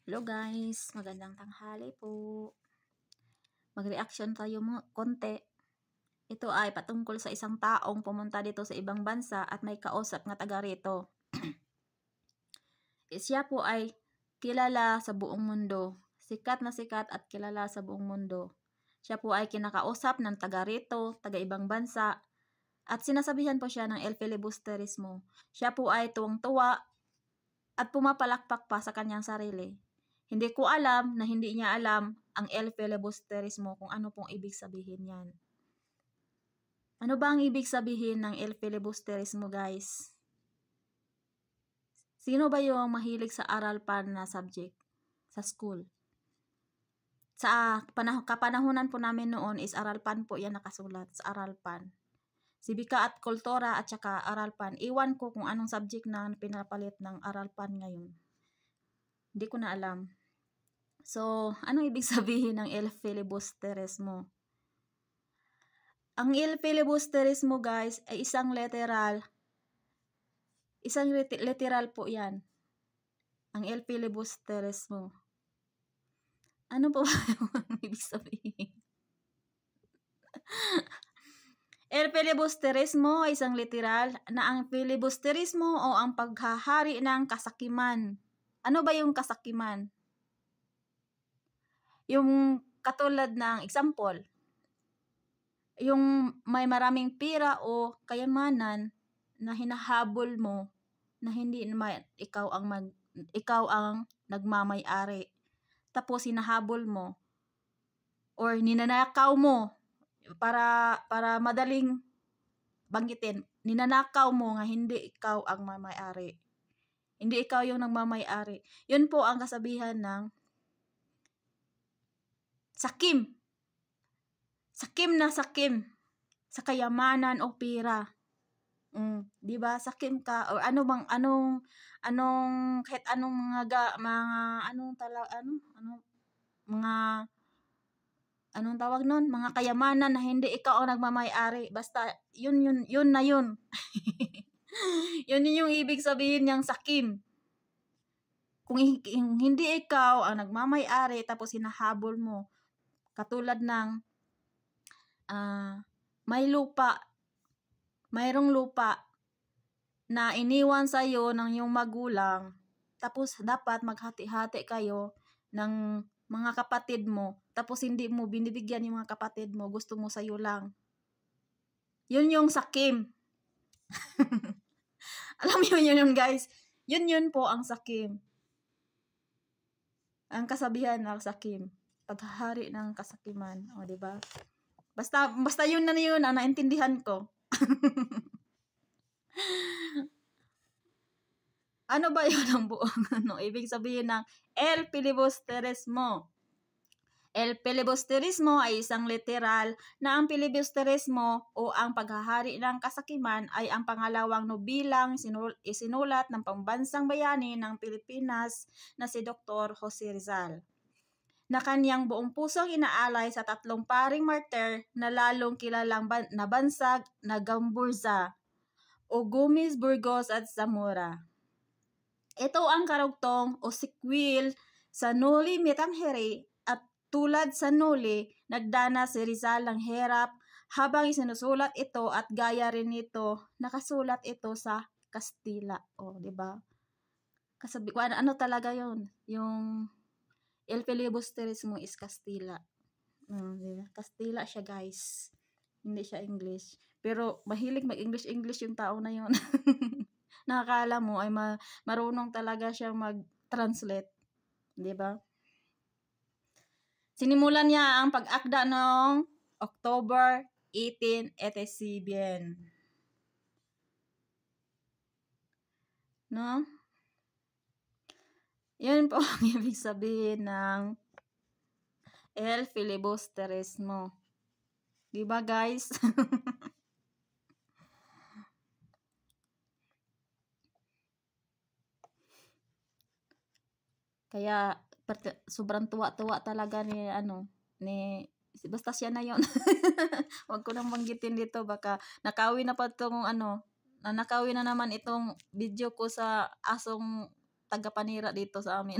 Hello guys, magandang tanghali po. Mag-reaction tayo mo konti. Ito ay patungkol sa isang taong pumunta dito sa ibang bansa at may kausap nga taga rito. Siya po ay kilala sa buong mundo. Sikat na sikat at kilala sa buong mundo. Siya po ay kinakausap ng taga rito, taga ibang bansa. At sinasabihan po siya ng El Filibusterismo. Siya po ay tuwang-tuwa at pumapalakpak pa sa kanyang sarili. Hindi ko alam na hindi niya alam ang El Filibusterismo kung ano pong ibig sabihin yan. Ano ba ang ibig sabihin ng El Filibusterismo, guys? Sino ba yung mahilig sa aral pan na subject sa school? Sa kapanahunan po namin noon is aral pan po yan nakasulat sa aral pan. Sibika at kultura at saka aral pan. Iwan ko kung anong subject na pinapalit ng aral pan ngayon. Hindi ko na alam. So, anong ibig sabihin ng El Filibusterismo? Ang El Filibusterismo, guys, ay isang literal po yan. Ang El Filibusterismo. Ano po ba yung ibig sabihin? El Filibusterismo ay isang literal na ang filibusterismo o ang paghahari ng kasakiman. Ano ba yung kasakiman? Yung katulad ng example, yung may maraming pira o kayamanan na hinahabol mo na hindi naman ikaw ang nagmamay-ari. Tapos hinahabol mo or ninanakaw mo para madaling banggitin. Ninanakaw mo nga hindi ikaw ang mamay-ari. Hindi ikaw yung nagmamay-ari. Yun po ang kasabihan ng sakim. Sakim na sakim sa kayamanan o pira. 'Di ba? Sakim ka or anong kahit anong anong tawag nun? Mga kayamanan na hindi ikaw ang nagmamay-ari. Basta yun na yun. Yun yung ibig sabihin niyang sakim. Kung hindi ikaw ang nagmamay-ari tapos hinahabol mo, katulad ng mayroong lupa na iniwan sa iyo ng iyong magulang, tapos dapat maghati-hati kayo ng mga kapatid mo, tapos hindi mo binibigyan yung mga kapatid mo, gusto mo sa iyo lang. Yun yung sakim. Alam niyo yun guys? Yun po ang sakim. Ang kasabihan ng sakim. Paghahari ng kasakiman. O, diba? Basta yun na yun ang naintindihan ko. Ano ba yun ang buong ibig sabihin ng El Filibusterismo? El Filibusterismo ay isang literal na ang filibusterismo o ang paghahari ng kasakiman ay ang pangalawang nobilang isinulat ng pambansang bayani ng Pilipinas na si Dr. Jose Rizal, na kanyang buong pusong inaalay sa tatlong paring martir na lalong kilalang nabansag na Gamburza, Ogumis, Burgos at Zamora. Ito ang karugtong o sequel sa Noli Me Tangere at tulad sa Noli, nagdana si Rizal ng hirap habang isinusulat ito at gaya rin nito, nakasulat ito sa Kastila. O, diba? Ano talaga yun? Yung El Filibusterismo is Kastila. Diba? Kastila siya, guys. Hindi siya English. Pero mahilig mag-English yung tao na yun. Nakakala mo ay marunong talaga siya mag-translate. Diba? Sinimulan niya ang pag-akda noong October 1887. No? Yun po ang ibig sabihin ng El Filibusterismo. Diba, guys? Kaya sobrang tuwa-tuwa talaga ni basta siya na yon. Wag ko nang banggitin dito, baka nakawin na pa itong nakawin na naman itong video ko sa asong taga-panira dito sa amin.